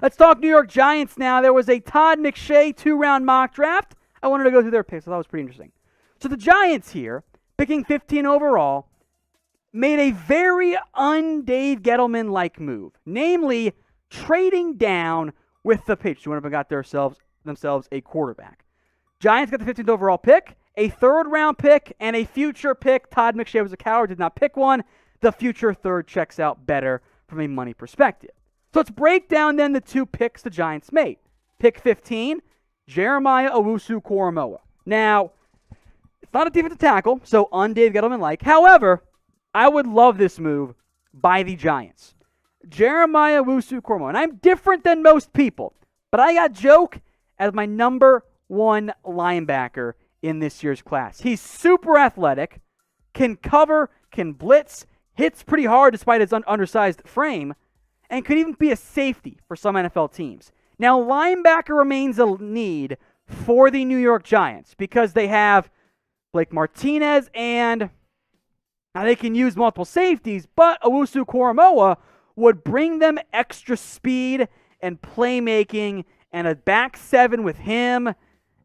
Let's talk New York Giants now. There was a Todd McShay 2-round mock draft. I wanted to go through their picks. I thought it was pretty interesting. So the Giants here, picking 15 overall, made a very un-Dave Gettleman-like move, namely trading down with the Patriots, who went up and got themselves a quarterback. Giants got the 15th overall pick, a third-round pick, and a future pick. Todd McShay was a coward, did not pick one. The future third checks out better from a money perspective. So let's break down then the two picks the Giants made. Pick 15, Jeremiah Owusu-Koramoah. Now, it's not a defensive tackle, so un-Dave Gettleman-like. However, I would love this move by the Giants. Jeremiah Owusu-Koramoah. And I'm different than most people, but I got Joke as my number one linebacker in this year's class. He's super athletic, can cover, can blitz, hits pretty hard despite his undersized frame, and could even be a safety for some NFL teams. Now, linebacker remains a need for the New York Giants because they have Blake Martinez and now they can use multiple safeties, but Owusu-Koramoah would bring them extra speed and playmaking and a back seven with him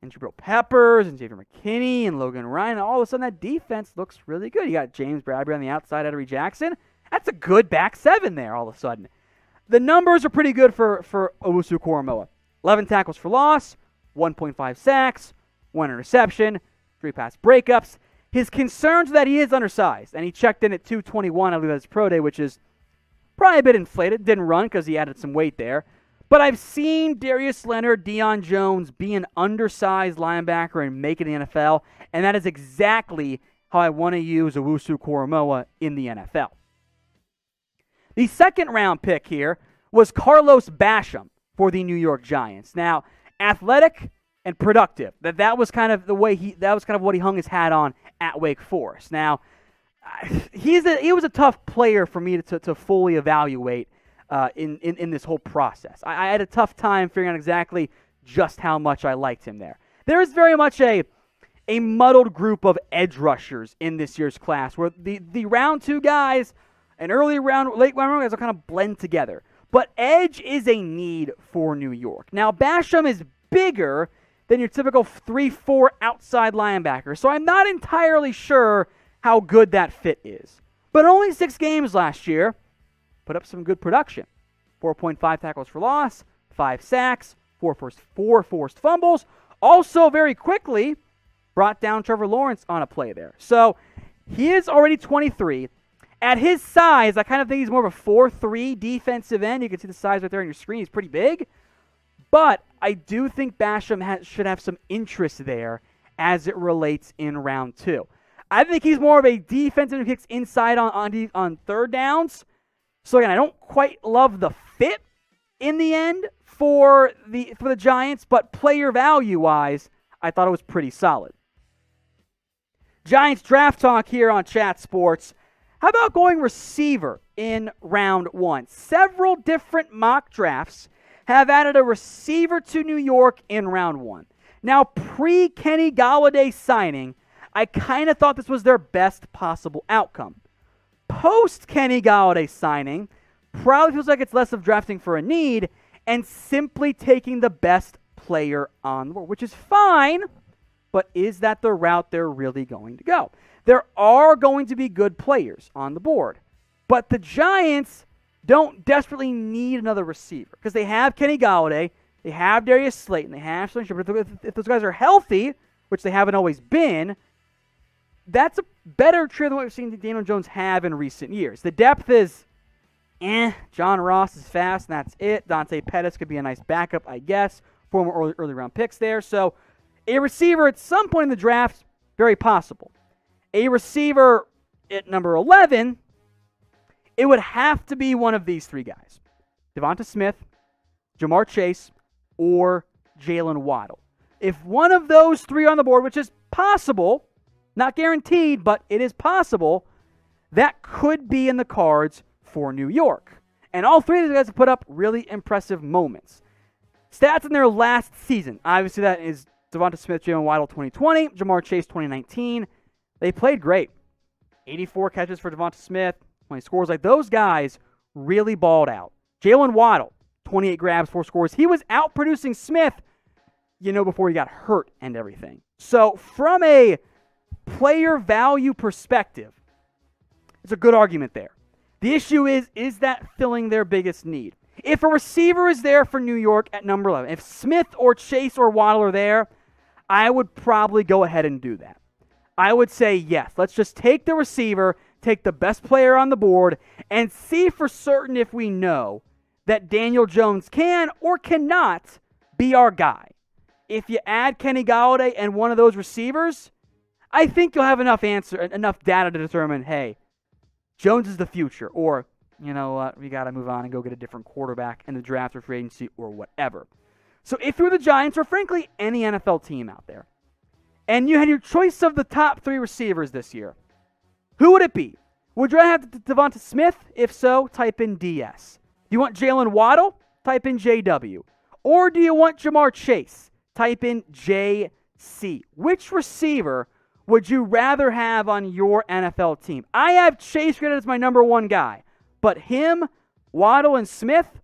and Jabril Peppers and Xavier McKinney and Logan Ryan. And all of a sudden, that defense looks really good. You got James Bradbury on the outside, Edry Jackson. That's a good back seven there all of a sudden. The numbers are pretty good for Owusu-Koramoah. 11 tackles for loss, 1.5 sacks, 1 interception, 3 pass breakups. His concerns are that he is undersized, and he checked in at 221, I believe that's pro day, which is probably a bit inflated. Didn't run because he added some weight there. But I've seen Darius Leonard, Deion Jones be an undersized linebacker and make it in the NFL, and that is exactly how I want to use Owusu-Koramoah in the NFL. The second round pick here was Carlos Basham for the New York Giants. Now, athletic and productive. That was kind of what he hung his hat on at Wake Forest. Now, he was a tough player for me to fully evaluate in this whole process. I had a tough time figuring out exactly just how much I liked him there. There is very much a muddled group of edge rushers in this year's class where the round 2 guys and late round guys will kind of blend together. But edge is a need for New York. Now, Basham is bigger than your typical 3-4 outside linebacker, so I'm not entirely sure how good that fit is. But only 6 games last year, put up some good production. 4.5 tackles for loss, 5 sacks, 4 forced fumbles. Also, very quickly, brought down Trevor Lawrence on a play there. So, he is already 23. At his size, I kind of think he's more of a 4-3 defensive end. You can see the size right there on your screen. He's pretty big. But I do think Basham should have some interest there as it relates in round 2. I think he's more of a defensive who kicks inside on third downs. So again, I don't quite love the fit in the end for the Giants, but player value-wise, I thought it was pretty solid. Giants draft talk here on Chat Sports. How about going receiver in round 1? Several different mock drafts have added a receiver to New York in round 1. Now, pre-Kenny Golladay signing, I kind of thought this was their best possible outcome. Post-Kenny Golladay signing, probably feels like it's less of drafting for a need and simply taking the best player on the board, which is fine, but is that the route they're really going to go? There are going to be good players on the board, but the Giants don't desperately need another receiver because they have Kenny Golladay, they have Darius Slayton, they have Sterling Shepard. If those guys are healthy, which they haven't always been, that's a better trio than what we've seen Daniel Jones have in recent years. The depth is, John Ross is fast, and that's it. Dante Pettis could be a nice backup, I guess. Former early round picks there. So a receiver at some point in the draft, very possible. A receiver at number 11, it would have to be one of these 3 guys. Devonta Smith, Jamar Chase, or Jaylen Waddle. If one of those 3 are on the board, which is possible, not guaranteed, but it is possible, that could be in the cards for New York. And all 3 of these guys have put up really impressive moments. Stats in their last season. Obviously, that is Devonta Smith, Jaylen Waddle 2020, Jamar Chase 2019. They played great. 84 catches for Devonta Smith, 20 scores. Like, those guys really balled out. Jaylen Waddle, 28 grabs, 4 scores. He was outproducing Smith, before he got hurt and everything. So from a player value perspective, it's a good argument there. The issue is that filling their biggest need? If a receiver is there for New York at number 11, if Smith or Chase or Waddle are there, I would probably go ahead and do that. I would say, yes, let's just take the receiver, take the best player on the board, and see for certain if we know that Daniel Jones can or cannot be our guy. If you add Kenny Golladay and one of those receivers, I think you'll have enough data to determine, hey, Jones is the future, or, you know what, we got to move on and go get a different quarterback in the draft or free agency or whatever. So if you're the Giants, or frankly any NFL team out there, and you had your choice of the top 3 receivers this year, who would it be? Would you rather have Devonta Smith? If so, type in DS. Do you want Jaylen Waddle? Type in JW. Or do you want Jamar Chase? Type in JC. Which receiver would you rather have on your NFL team? I have Chase rated as my number 1 guy, but him, Waddle, and Smith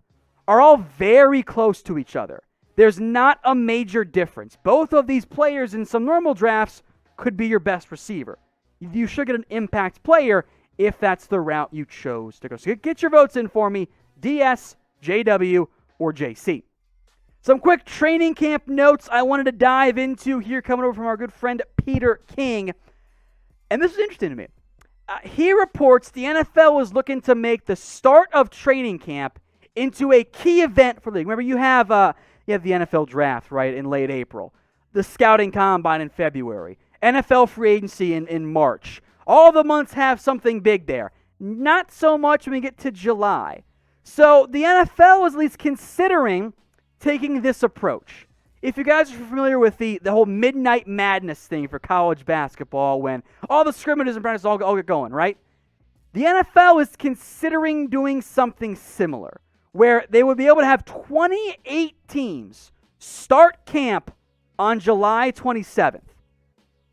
are all very close to each other. There's not a major difference. Both of these players in some normal drafts could be your best receiver. You should get an impact player if that's the route you chose to go. So get your votes in for me, DS, JW, or JC. Some quick training camp notes I wanted to dive into here coming over from our good friend Peter King. And this is interesting to me. He reports the NFL is looking to make the start of training camp into a key event for the league. Remember, you have the NFL draft, right, in late April, the scouting combine in February, NFL free agency in March. All the months have something big there. Not so much when we get to July. So the NFL is at least considering taking this approach. If you guys are familiar with the whole midnight madness thing for college basketball, when all the scrimmages and practices all get going, right? The NFL is considering doing something similar, where they would be able to have 28 teams start camp on July 27th,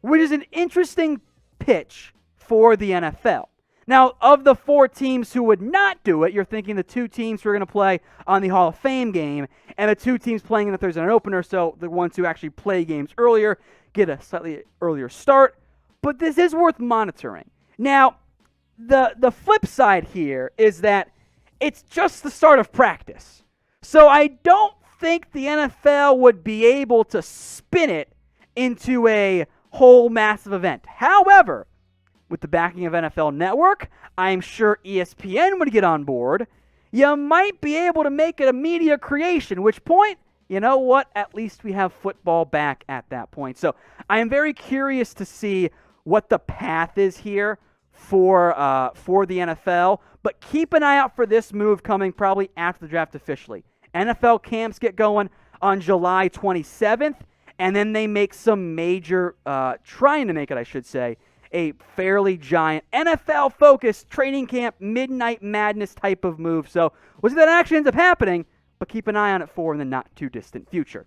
which is an interesting pitch for the NFL. Now, of the 4 teams who would not do it, you're thinking the 2 teams who are going to play on the Hall of Fame game and the 2 teams playing in the Thursday Night Opener, so the ones who actually play games earlier get a slightly earlier start. But this is worth monitoring. Now, the flip side here is that it's just the start of practice. So I don't think the NFL would be able to spin it into a whole massive event. However, with the backing of NFL Network, I'm sure ESPN would get on board. You might be able to make it a media creation, which point, you know what, at least we have football back at that point. So I am very curious to see what the path is here for the NFL, but keep an eye out for this move coming probably after the draft officially. NFL camps get going on July 27th, and then they make some major, trying to make it, I should say, a fairly giant NFL-focused training camp, midnight madness type of move. So we'll see that actually ends up happening, but keep an eye on it for in the not-too-distant future.